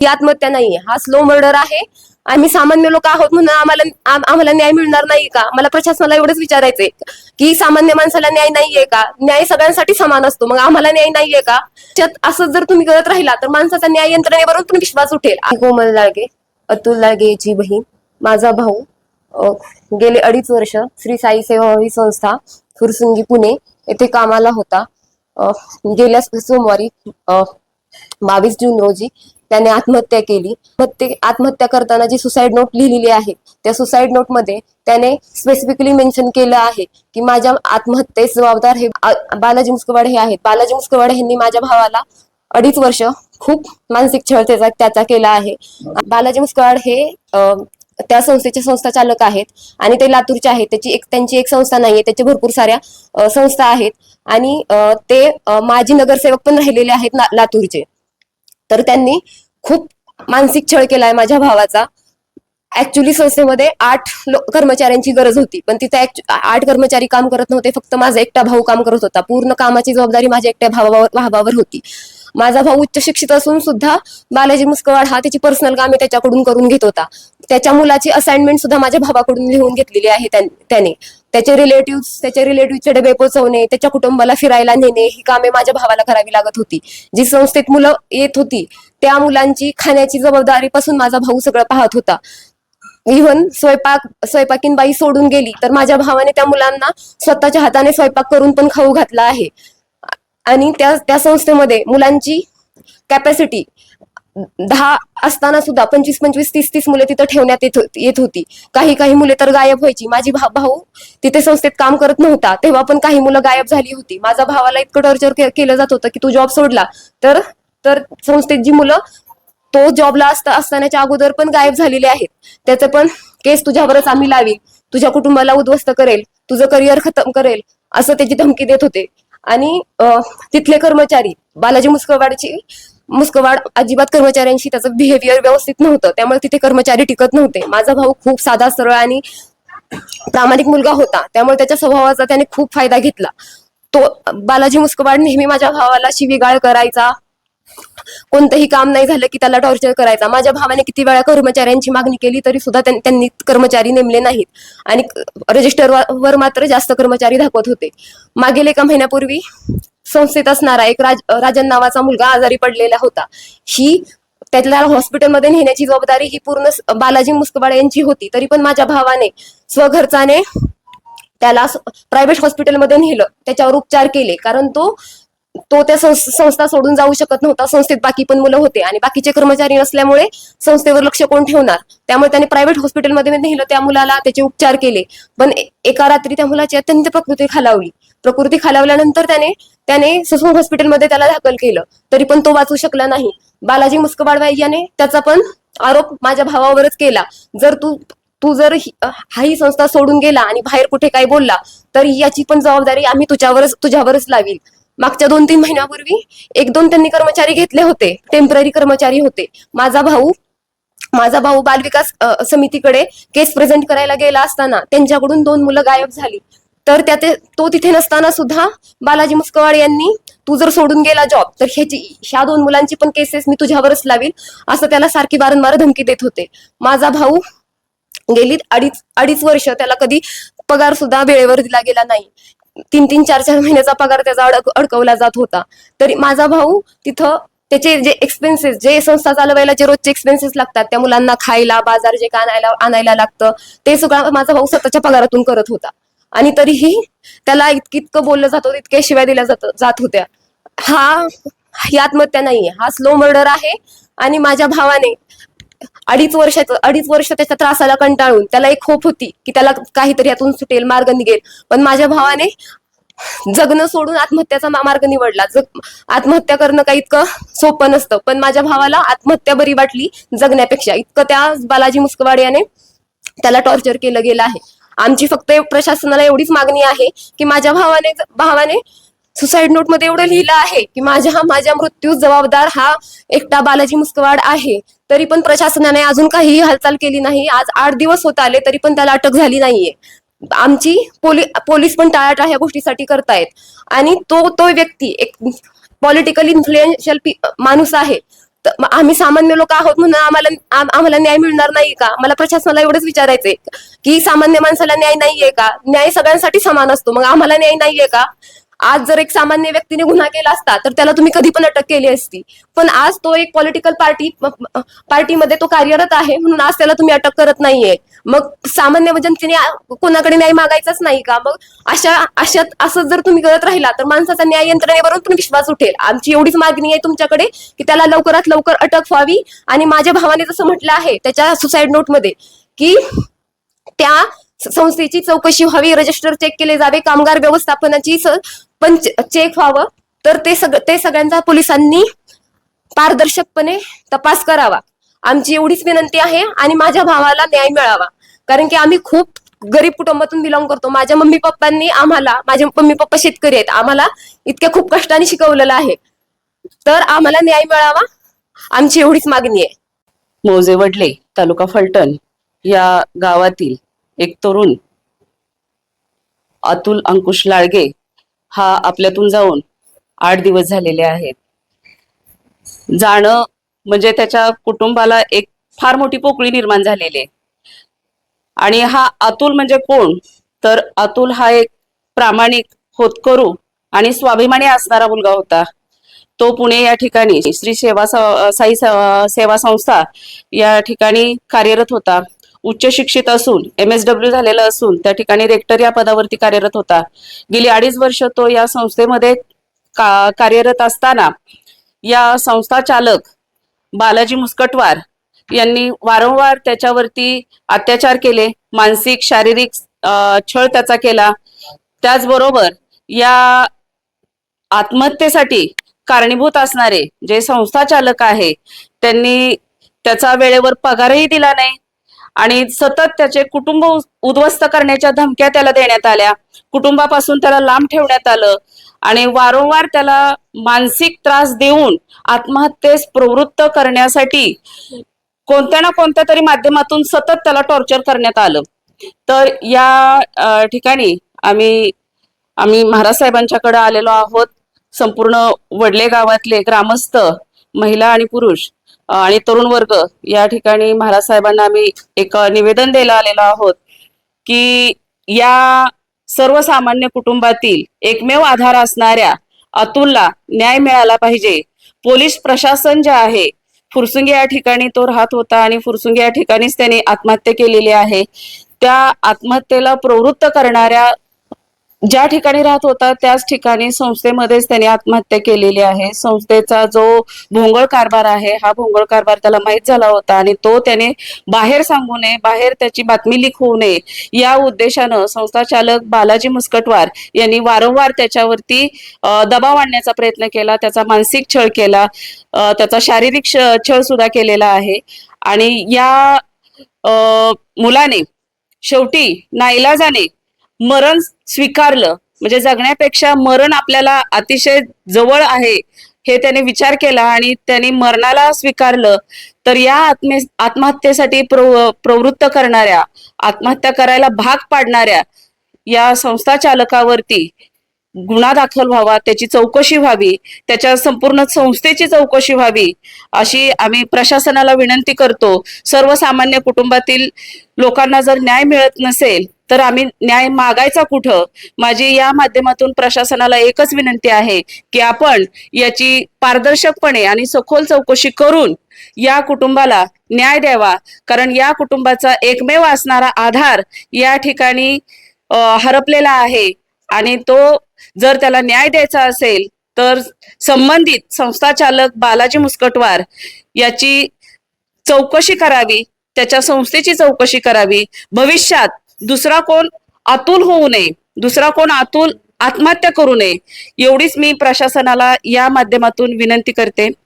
ही आत्महत्या नाहीये, हा स्लो मर्डर आहे. आम्ही सामान्य लोक आहोत म्हणून आम्हाला न्याय मिळणार नाही का? मला प्रशासनाला एवढंच विचारायचंय की सामान्य माणसाला न्याय नाहीये का? न्याय सगळ्यांसाठी समान असतो, मग आम्हाला न्याय नाहीये का? असं जर तुम्ही करत राहिला तर माणसाचा न्याय यंत्रणेवरून पण विश्वास उठेल. कोमल लाळगे, अतुल लाळगेची बहीण. माझा भाऊ गेले 2.5 वर्ष श्री साई सेवाभावी संस्था फुरसुंगी पुणे येथे कामाला होता. गेल्या सोमवारी 22 जून रोजी त्याने आत्महत्या केली. आत्महत्या करताना जी सुसाईड नोट लिहिलेली आहे त्या सुसाईड नोट मध्ये त्याने स्पेसिफिकली मेन्शन केलं आहे की माझ्या आत्महत्येस जबाबदार हे बालाजी मुस्कवाड हे आहेत. बालाजी मुस्कवाड यांनी माझ्या भावाला 2.5 वर्ष खूप मानसिक छळ त्याचा केला आहे. बालाजी मुस्कवाड हे त्या संस्थेचे संस्था चालक आहेत आणि ते लातूरचे आहेत. त्यांची एक संस्था नाहीये, त्याचे भरपूर साऱ्या संस्था आहेत आणि ते माजी नगरसेवक पण राहिलेले आहेत लातूरचे. तर त्यांनी खूप मानसिक छळ केलाय माझ्या भावाचा. ऍक्च्युली संस्थेमध्ये 8 कर्मचाऱ्यांची गरज होती, पण तिथे 8 कर्मचारी काम करत नव्हते, फक्त माझा एकटा भाऊ काम करत होता. पूर्ण कामाची जबाबदारी माझ्या एकट्या भावावर होती. माझा भाऊ उच्च शिक्षित असून सुद्धा बालाजी मुस्कवाड हा त्याची पर्सनल कामे त्याच्याकडून करून घेत होता. त्याच्या मुलाची असाइनमेंट सुद्धा माझ्या भावाकडून लिहून घेतलेली आहे त्याने. त्याचे रिलेटिव्हचे डबे पोहोचवणे, त्याच्या कुटुंबाला फिरायला नेणे ही कामे माझ्या भावाला करावी लागत होती. जी संस्थेत मुलं येत होती त्या मुलांची खाण्याची जबाबदारीपासून माझा भाऊ सगळं पाहत होता. इव्हन स्वयंपाकीन बाई सोडून गेली तर माझ्या भावाने त्या मुलांना स्वतःच्या हाताने स्वयंपाक करून पण खाऊ घातला आहे. आणि त्या संस्थेमध्ये मुलांची कॅपॅसिटी 10 असताना सुद्धा 25-25, 30-30 मुले तिथं ठेवण्यात येत होती. काही मुले तर गायब व्हायची. माझी भाऊ तिथे संस्थेत काम करत नव्हता तेव्हा पण काही मुलं गायब झाली होती. माझ्या भावाला इतकं टॉर्चर केलं जात होतं की तू जॉब सोडला तर संस्थेत जी मुलं तो जॉबला असतानाच्या अगोदर पण गायब झालेले आहेत. त्याचं पण केस तुझ्यावरच आम्ही लावी, तुझ्या कुटुंबाला उद्ध्वस्त करेल, तुझं करिअर खतम करेल असं त्याची धमकी देत होते. आणि तिथले कर्मचारी बालाजी मुस्कवाड अजिबात कर्मचाऱ्यांशी त्याचं बिहेवियर व्यवस्थित नव्हतं, त्यामुळे तिथे कर्मचारी टिकत नव्हते. माझा भाऊ खूप साधा सरळ आणि प्रामाणिक मुलगा होता, त्यामुळे त्याच्या स्वभावाचा त्याने खूप फायदा घेतला. तो बालाजी मुस्कवाड नेहमी माझ्या भावाला शिवीगाळ करायचा, कोणतंही काम नाही झालं की त्याला टॉर्चर करायचा. माझ्या भावाने किती वेळा कर्मचाऱ्यांची मागणी केली तरी सुद्धा त्यांनी कर्मचारी नेमले नाहीत आणि रजिस्टरवर मात्र जास्त कर्मचारी दाखवत होते. मागील 1 महिन्यापूर्वी संस्थेत असणारा एक राजन नावाचा मुलगा आजारी पडलेला होता. त्याला हॉस्पिटलमध्ये नेण्याची जबाबदारी ही पूर्ण बालाजी मुस्कवाड यांची होती. तरी पण माझ्या भावाने स्वखर्चाने त्याला प्रायव्हेट हॉस्पिटलमध्ये नेलं, त्याच्यावर उपचार केले, कारण तो त्या संस्था सोडून जाऊ शकत नव्हता. संस्थेत बाकी पण मुलं होते आणि बाकीचे कर्मचारी नसल्यामुळे संस्थेवर लक्ष कोण ठेवणार, त्यामुळे त्याने प्रायव्हेट हॉस्पिटलमध्ये नेलं, त्या मुलाला त्याचे उपचार केले. पण एका रात्री त्या मुलाची अत्यंत प्रकृती खालावल्यानंतर त्याने ससून हॉस्पिटलमध्ये त्याला दाखल केलं, तरी पण तो वाचू शकला नाही. बालाजी मुस्कवाड याने त्याचा पण आरोप माझ्या भावावरच केला. तू जर ही संस्था सोडून गेला आणि बाहेर कुठे काही बोलला तर याची पण जबाबदारी आम्ही तुझ्यावरच लावील. मागच्या 2-3 महिन्यापूर्वी 1-2 त्यांनी कर्मचारी घेतले होते, टेम्पररी कर्मचारी होते. माझा भाऊ बालविकास समितीकडे केस प्रेझेंट करायला गेला असताना त्यांच्याकडून 2 मुलं गायब झाली. तर तो तिथे नसताना सुद्धा बालाजी मुस्कवाड यांनी तू जर सोडून गेला जॉब तर ह्या 2 मुलांची पण केसेस मी तुझ्यावरच लावील असं त्याला सारखी वारंवार धमकी देत होते. माझा भाऊ गेली 2.5 वर्ष त्याला कधी पगार सुद्धा वेळेवर दिला गेला नाही. 3-3, 4-4 महिन्याचा पगार त्याचा अडकवला जात होता. तरी माझा भाऊ तिथं त्याचे जे एक्सपेन्सेस, जे संस्था चालवायला जे रोजचे एक्सपेन्सेस लागतात, त्या मुलांना खायला, बाजार जे आणायला लागतं ते सगळं माझा भाऊ स्वतःच्या पगारातून करत होता. आणि तरीही त्याला इतकं बोललं जात होतं, इतक्या शिव्या दिल्या जात होत्या. ही आत्महत्या नाहीये, हा स्लो मर्डर आहे. आणि माझ्या भावाने 2.5 वर्ष त्याच्या त्रासाला कंटाळून त्याला एक होप होती की त्याला काहीतरी यातून सुटेल, मार्ग निघेल, पण माझ्या भावाने जगणं सोडून आत्महत्याचा मार्ग निवडला. आत्महत्या करणं काही इतकं सोपं नसतं, पण माझ्या भावाला आत्महत्या बरी वाटली जगण्यापेक्षा. इतकं त्या बालाजी मुस्कवाड याने त्याला टॉर्चर केलं गेलं आहे. आमची फक्त प्रशासनाला एवढीच मागणी आहे की माझ्या भावाने सुसाईड नोट मध्ये एवढं लिहिलं आहे की माझ्या मृत्यूस जबाबदार हा एकटा बालाजी मुस्कवाड आहे. तरी पण प्रशासनाने अजून काहीही हालचाल केली नाही. आज 8 दिवस होत आले तरी पण त्याला अटक झाली नाहीये. आमची पोलीस पण टाळाटाळ ह्या गोष्टीसाठी करतायत. आणि तो व्यक्ती एक पॉलिटिकल इन्फ्लुएन्शियल माणूस आहे. तर मग आम्ही सामान्य लोक आहोत म्हणून आम्हाला न्याय मिळणार नाही का? मला प्रशासनाला एवढंच विचारायचंय की सामान्य माणसाला न्याय नाहीये का? न्याय सगळ्यांसाठी समान असतो, मग आम्हाला न्याय नाहीये का? आज जर एक सामान्य व्यक्तीने गुन्हा केला असता तर त्याला तुम्ही कधी पण अटक केली असती, पण आज तो एक पॉलिटिकल पार्टीमध्ये तो कार्यरत आहे म्हणून आज त्याला तुम्ही अटक करत नाहीये. मग सामान्य जनतेने कोणाकडे न्याय मागायचाच नाही का? मग अशात असं जर तुम्ही करत राहिला तर माणसाचा न्याय यंत्रणेवरून पण विश्वास उठेल. आमची एवढीच मागणी आहे तुमच्याकडे की त्याला लवकरात लवकर अटक व्हावी. आणि माझ्या भावाने जसं म्हटलं आहे त्याच्या सुसाईड नोटमध्ये की त्या संस्थेची चौकशी व्हावी, रजिस्टर चेक केले जावे, कामगार व्यवस्थापनाची पण चेक व्हावं, तर ते सगळ्यांचा पोलिसांनी पारदर्शकपणे तपास करावा. आमची एवढीच विनंती आहे आणि माझ्या भावाला न्याय मिळावा, कारण की आम्ही खूप गरीब कुटुंबातून बिलॉंग करतो. माझे मम्मी पप्पा शेतकरी आहेत, आम्हाला इतक्या खूप कष्टाने शिकवलेलं आहे, तर आम्हाला न्याय मिळावा, आमची एवढीच मागणी आहे. मौजे वडले, तालुका फलटण या गावातील एक तरुण अतुल अंकुश लाळगे हा आपल्यातून जाऊन 8 दिवस झालेले आहेत. जाणं म्हणजे त्याच्या कुटुंबाला एक फार मोठी पोकळी निर्माण झालेली आहे. आणि हा अतुल म्हणजे कोण? तर अतुल हा एक प्रामाणिक, होतकरू आणि स्वाभिमानी असणारा मुलगा होता. तो पुणे या ठिकाणी श्री साई सेवा संस्था या ठिकाणी कार्यरत होता. उच्च शिक्षित असून MSW झालेला असून त्या ठिकाणी रेक्टर या पदावरती कार्यरत होता. गेली 2.5 वर्ष तो या संस्थेमध्ये कार्यरत असताना या संस्था चालक बालाजी मुस्कटवार यांनी वारंवार त्याच्यावरती अत्याचार केले, मानसिक शारीरिक छळ त्याचा केला. त्याचबरोबर या आत्महत्येसाठी कारणीभूत असणारे जे संस्था चालक आहे त्यांनी त्याचा वेळेवर पगारही दिला नाही आणि सतत त्याचे कुटुंब उद्ध्वस्त करण्याच्या धमक्या त्याला देण्यात आल्या. कुटुंबापासून त्याला लांब ठेवण्यात आलं आणि वारंवार त्याला मानसिक त्रास देऊन आत्महत्येस प्रवृत्त करण्यासाठी कोणत्या ना कोणत्या तरी माध्यमातून सतत त्याला टॉर्चर करण्यात आलं. तर या ठिकाणी आम्ही महाराज साहेबांच्याकडे आलेलो आहोत. संपूर्ण वडले गावातले ग्रामस्थ, महिला आणि पुरुष आणि तरुण वर्ग या ठिकाणी महाराज साहेबांना आम्ही एक निवेदन द्यायला आलेलो आहोत की या सर्वसामान्य कुटुंबातील एकमेव आधार असणाऱ्या अतुलला न्याय मिळाला पाहिजे. पोलीस प्रशासन जे आहे, फुरसुंगी या ठिकाणी तो राहत होता आणि फुरसुंगी या ठिकाणीच त्याने आत्महत्या केलेली आहे. त्या आत्महत्येला प्रवृत्त करणाऱ्या ज्या ठिकाणी राहत होता त्याच ठिकाणी संस्थेमध्येच त्याने आत्महत्या केलेली आहे. संस्थेचा जो भोंगळ कारभार आहे, हा भोंगळ कारभार त्याला माहीत झाला होता आणि तो त्याने बाहेर सांगू नये, बाहेर त्याची बातमी लीक होऊ नये या उद्देशानं संस्था चालक बालाजी मुस्कटवार यांनी वारंवार त्याच्यावरती दबाव आणण्याचा प्रयत्न केला, त्याचा मानसिक छळ केला, त्याचा शारीरिक छळ सुद्धा केलेला आहे. आणि या मुलाने शेवटी नाईलाजाने मरण स्वीकारलं. म्हणजे जगण्यापेक्षा मरण आपल्याला अतिशय जवळ आहे हे त्याने विचार केला आणि त्याने मरणाला स्वीकारलं. तर या आत्महत्येसाठी प्रवृत्त करणाऱ्या, आत्महत्या करायला भाग पाडणाऱ्या या संस्था चालकावरती गुन्हा दाखल व्हावा, त्याची चौकशी व्हावी, त्याच्या संपूर्ण संस्थेची चौकशी व्हावी अशी आम्ही प्रशासनाला विनंती करतो. सर्वसामान्य कुटुंबातील लोकांना जर न्याय मिळत नसेल तर आम्ही न्याय मागायचा कुठं? माझी या माध्यमातून प्रशासनाला एकच विनंती आहे की आपण याची पारदर्शकपणे आणि सखोल चौकशी करून या कुटुंबाला न्याय द्यावा, कारण या कुटुंबाचा एकमेव असणारा आधार या ठिकाणी हरपलेला आहे आणि तो जर त्याला न्याय द्यायचा असेल तर संबंधित संस्था चालक बालाजी मुस्कटवार याची चौकशी करावी, त्याच्या संस्थेची चौकशी करावी. भविष्यात दुसरा कोण अतुल होऊ नये, दुसरा कोण अतुल आत्महत्या करू नये एवढीच मी प्रशासनाला या माध्यमातून विनंती करते.